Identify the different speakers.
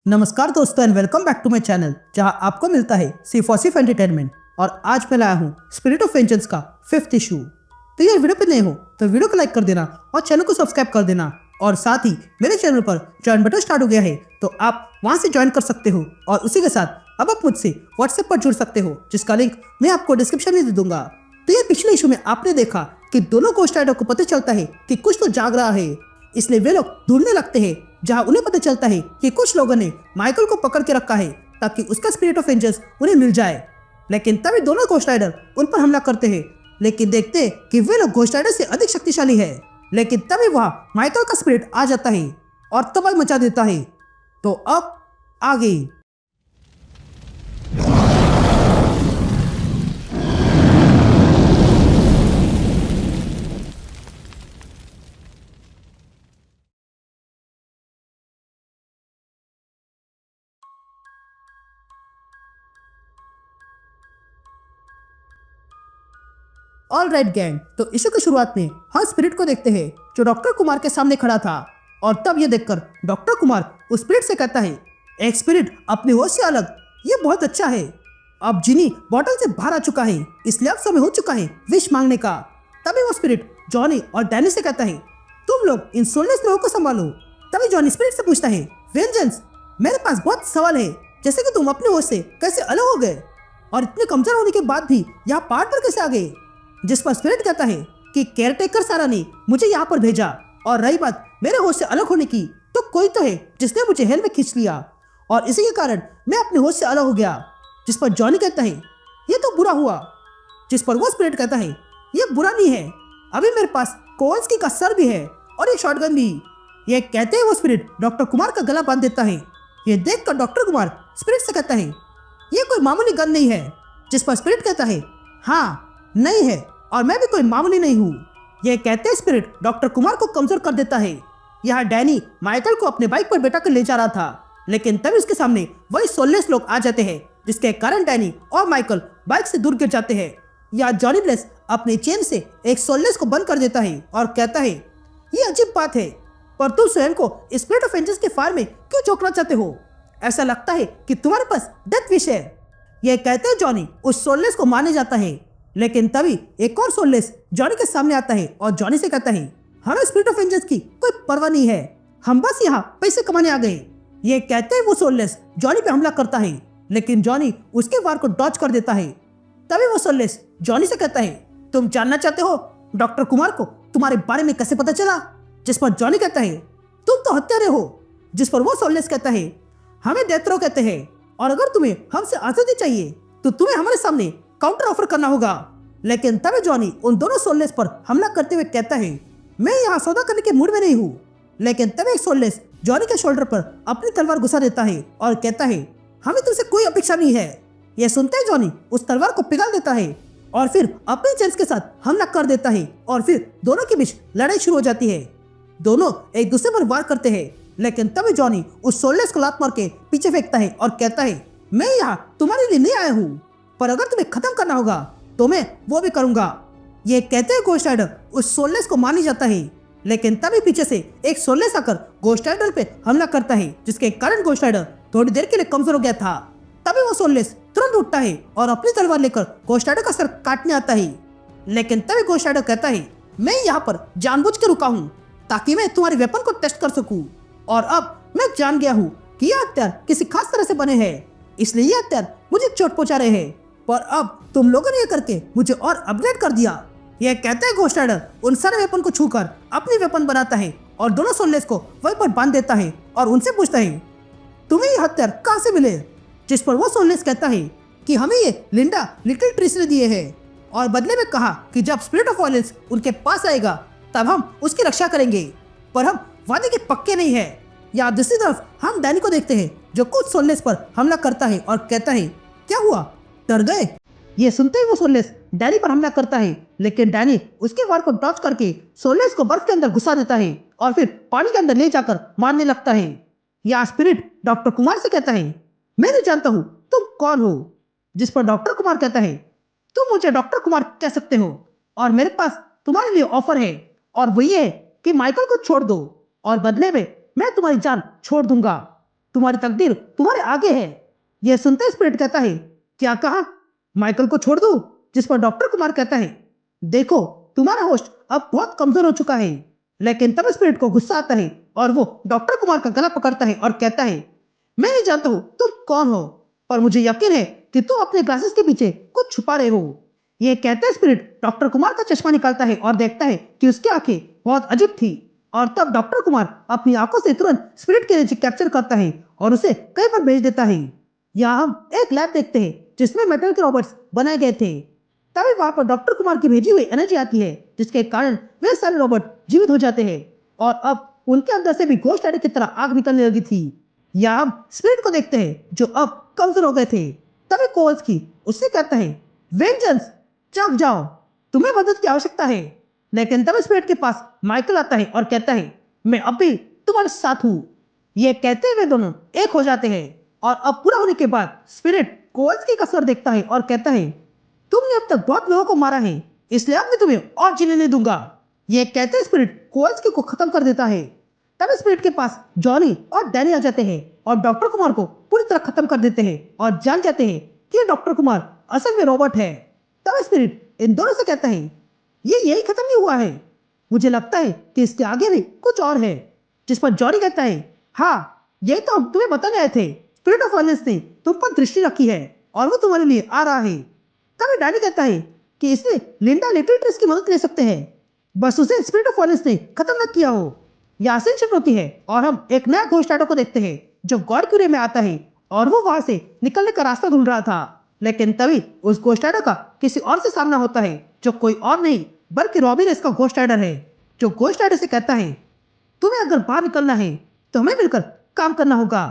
Speaker 1: नमस्कार दोस्तों and welcome back to my channel जहां आपको मिलता है सिर्फ और सिर्फ एंटरटेनमेंट। और आज मैं लाया हूं स्पिरिट ऑफ वेंजेंस का 5th इशू। तो ये वीडियो पे नए हो तो वीडियो को लाइक कर देना और चैनल को सब्सक्राइब कर देना। और साथ ही मेरे चैनल पर ज्वाइन बटन स्टार्ट हो गया है तो आप वहां से ज्वाइन कर सकते हो। और उसी के साथ अब आप मुझसे व्हाट्सएप पर जुड़ सकते हो जिसका लिंक मैं आपको डिस्क्रिप्शन में दे दूंगा। तो ये पिछले इशू में आपने देखा कि दोनों गोस्ट राइडर को पता चलता है कि कुछ तो जाग रहा है, इसलिए वे लोग ढूंढने लगते हैं जहां उन्हें पता चलता है कि कुछ लोगों ने माइकल को पकड़ के रखा है ताकि उसका स्पिरिट ऑफ वेंजेंस उन्हें मिल जाए। लेकिन तभी दोनों घोस्ट राइडर उन पर हमला करते हैं, लेकिन देखते हैं कि वे लोग घोस्ट राइडर से अधिक शक्तिशाली है। लेकिन तभी वहां माइकल का स्पिरिट आ जाता है और तबाही मचा देता है। तो अब आगे ऑल राइट गैंग, तो इशू की शुरुआत में हम स्पिरिट को देखते हैं जो डॉक्टर कुमार के सामने खड़ा था। और तब ये देखकर डॉक्टर कुमार उस स्पिरिट से कहता है, एक स्पिरिट अपनी होश से अलग, ये बहुत अच्छा है। अब जिनी बॉटल से बाहर आ चुका है, इसलिए अब समय हो चुका है विश मांगने का। तभी वो स्पिरिट जॉनी और डैनी से कहता है, तुम लोग इन सोललेस लोगों को संभालो। तभी जॉनी स्पिरिट से पूछता है, वेंजेंस, मेरे पास बहुत सवाल है, जैसे कि तुम अपनी होश से कैसे अलग हो गए और इतने कमजोर होने के बाद भी यहाँ पहाड़ पर कैसे आ गए। जिस पर स्पिरिट कहता है कि केयरटेकर सारा ने मुझे यहाँ पर भेजा, और रही बात मेरे होश से अलग होने की, तो कोई तो है जिसने मुझे हेल में खींच लिया और इसी के कारण मैं अपने होश से अलग हो गया। जिस पर जॉनी कहता है, ये तो बुरा हुआ। जिस पर वो स्पिरिट कहता है, ये बुरा नहीं है, अभी मेरे पास कोवंस्की का सर भी है और एक शॉटगन भी। ये कहते हैं वो स्पिरिट डॉक्टर कुमार का गला बांध देता है। ये देखकर डॉक्टर कुमार स्पिरिट से कहता है, ये कोई मामूली गन नहीं है। जिस पर स्पिरिट कहता है, हाँ नहीं है, और मैं भी कोई मामूली नहीं हूँ। यह कहते स्पिरिट डॉक्टर कुमार को कमजोर कर देता है। यहाँ डैनी माइकल को अपने बाइक पर बैठा कर ले जा रहा था, लेकिन तभी उसके सामने वही सोललेस लोग आ जाते हैं, जिसके कारण डैनी और माइकल बाइक से दूर गिर जाते हैं। यहाँ जॉनी ब्लेस अपने चेन से एक सोललेस को बंद कर देता है और कहता है, ये अजीब बात है, पर तुम स्वयं को स्पिरिट ऑफ वेंजेंस के फायर में क्यों झोंकना चाहते हो? ऐसा लगता है कि तुम्हारे पास डेथ विश है। यह कहते हैं जॉनी उस सोललेस को मारने जाता है, लेकिन तभी एक और सोललेस जॉनी के सामने आता है और जॉनी से कहता है, हमें स्पिरिट ऑफ वेंजेंस की कोई परवाह नहीं है, हम बस यहाँ पैसे कमाने आ गए। ये कहते हैं वो सोललेस जॉनी पे हमला करता है, लेकिन जॉनी उसके वार को डॉज कर देता है। तभी वो सोललेस जॉनी से कहता है, तुम जानना चाहते हो डॉक्टर कुमार को तुम्हारे बारे में कैसे पता चला? जिस पर जॉनी कहता है, तुम तो हत्यारे हो। जिस पर वो सोललेस कहता है, हमें डेथ रो कहते हैं, और अगर तुम्हें हमसे आजादी चाहिए तो तुम्हें हमारे सामने काउंटर ऑफर करना होगा। लेकिन तभी जॉनी उन दोनों सोललेस पर हमला करते हुए कहता है, मैं यहाँ सौदा करने के मूड में नहीं हूँ। लेकिन तभी एक सोललेस जॉनी के शोल्डर पर अपनी तलवार घुसा देता है और कहता है, हमें तुमसे कोई अपेक्षा नहीं है। यह सुनते ही जॉनी उस तलवार को पिघल देता है और फिर अपने चेंज के साथ हमला कर देता है और फिर दोनों के बीच लड़ाई शुरू हो जाती है। दोनों एक दूसरे पर वार करते हैं, लेकिन तभी जॉनी उस सोललेस को लात मार के पीछे फेंकता है और कहता है, मैं यहाँ तुम्हारे लिए नहीं आया हूँ, पर अगर तुम्हें खत्म करना होगा तो मैं वो भी करूंगा। ये कहते हैं घोस्ट राइडर उस सोललेस को मारने जाता है, लेकिन तभी पीछे से एक सोललेस आकर घोस्ट राइडर पे हमला करता है, जिसके कारण घोस्ट राइडर थोड़ी देर के लिए कमजोर हो गया था। तभी वो सोललेस तुरंत उठता है और अपनी तलवार लेकर घोस्ट राइडर का सर काटने आता है। लेकिन तभी घोस्ट राइडर कहता है, मैं यहाँ पर जानबूझ के रुका हूँ ताकि मैं तुम्हारे वेपन को टेस्ट कर सकूं, और अब मैं जान गया हूँ कि यह हथियार किसी खास तरह से बने हैं, इसलिए यह हथियार मुझे चोट पहुंचा रहे हैं, पर अब तुम लोगों ने ये करके मुझे और अपग्रेड कर दिया। यह कहते हैं घोस्ट राइडर उन सारे वेपन को छूकर अपनी वेपन बनाता है और दोनों सोललेस को वहीं पर बांध देता है और उनसे पूछता है, तुम्हें ये हथियार कहाँ से मिले? जिस पर वो सोललेस कहता है कि हमें ये लिंडा लिटिल ट्रिस ने दिए हैं, और बदले में कहा कि जब स्पिरिट ऑफ वायलेंस उनके पास आएगा तब हम उसकी रक्षा करेंगे, पर हम वादे के पक्के नहीं है। या दूसरी तरफ हम डैनी को देखते हैं जो कुछ सोललेस पर हमला करता है और कहता है, क्या हुआ, डर गए? ये सुनते ही वो सोललेस डैनी पर हमला करता है, लेकिन डैनी उसके वार को डॉज करके सोललेस को बर्फ के अंदर घुसा देता है और फिर पानी के अंदर ले जाकर मारने लगता है। या स्पिरिट डॉक्टर कुमार से कहता है, मैं नहीं जानता हूँ तुम कौन हो। जिस पर डॉक्टर कुमार कहता है, तुम मुझे डॉक्टर कुमार कह सकते हो, और मेरे पास तुम्हारे लिए ऑफर है, और वो ये है कि माइकल को छोड़ दो और बदले में मैं तुम्हारी जान छोड़ दूंगा। तुम्हारी तकदीर तुम्हारे आगे है। यह सुनते स्पिरिट कहता है, क्या कहा? माइकल को छोड़ दो। जिस पर डॉक्टर कुमार कहता है, देखो तुम्हारा होस्ट अब बहुत कमजोर हो चुका है। लेकिन तब स्पिरिट को गुस्सा आता है और वो डॉक्टर कुमार का गला पकड़ता है और कहता है, मैं नहीं जानता हूँ तुम कौन हो, पर मुझे यकीन है कि तुम अपने ग्लासेस के पीछे कुछ छुपा रहे हो। ये कहते स्पिरिट डॉक्टर कुमार का चश्मा निकालता है और देखता है कि उसकी आंखें बहुत अजीब थी। और तब डॉक्टर कुमार अपनी आंखों से तुरंत स्पिरिट के नीचे कैप्चर करता है और उसे कहीं पर भेज देता है। यहाँ हम एक लैब देखते हैं जिसमें मेटल के रॉबर्ट्स बनाए गए थे। तभी वहां पर डॉक्टर कुमार की भेजी हुई एनर्जी आती है, जिसके कारण वे सारे रोबोट जीवित हो जाते हैं और अब उनके अंदर से भी घोस्ट राइडर की तरह आग निकलने लगी थी। यहाँ हम स्पिरिट को देखते हैं जो अब कमजोर हो गए थे। तभी कोवल्स्की उससे कहता है, वेंजन्स, जाग जाओ, तुम्हें मदद की आवश्यकता है। लेकिन तब स्पिरिट के पास माइकल आता है और कहता है, मैं अब भी तुम्हारे साथ हूँ। ये कहते हुए दोनों एक हो जाते हैं और अब पूरा होने के बाद स्पिरिट कोवल्स्की का सर देखता है और कहता है, तुमने अब तक बहुत लोगों को मारा है, इसलिए अब मैं तुम्हें और जीने नहीं दूंगा। ये कहते स्पिरिट कोवल्स्की को खत्म कर देता है। तब स्पिरिट के पास जॉनी और डैनी आ जाते हैं और डॉक्टर कुमार को पूरी तरह खत्म कर देते हैं और जान जाते हैं कि डॉक्टर कुमार असल में रोबोट है। तब स्पिरिट इन दोनों से कहता है, ये यही खत्म नहीं हुआ है, मुझे लगता है कि इसके आगे भी कुछ और है। जिस पर जॉनी कहता है, हाँ यही तो हम तुम्हें बताने आए थे, स्पिरिट ऑफ वायलेंस ने तुम पर दृष्टि रखी है और वो तुम्हारे लिए आ रहा है। तभी डैनी कहता है कि इससे लिंडा लिटिल ट्रिस की मदद ले सकते हैं, बस उसे स्पिरिट ऑफ वायलेंस ने खत्म न किया हो। यहाँ से शिफ्ट होती है और हम एक नया घोस्ट राइडर को देखते हैं जो गॉड क्यूरे में आता है और वो वहां से निकलने का रास्ता ढूंढ रहा था। लेकिन तभी उस घोस्ट राइडर का किसी और से सामना होता है जो कोई और नहीं बल्कि रॉबिन इसका घोस्ट राइडर है, जो घोस्ट राइडर से कहता है, तुम्हें अगर बाहर निकलना है तो हमें मिलकर काम करना होगा।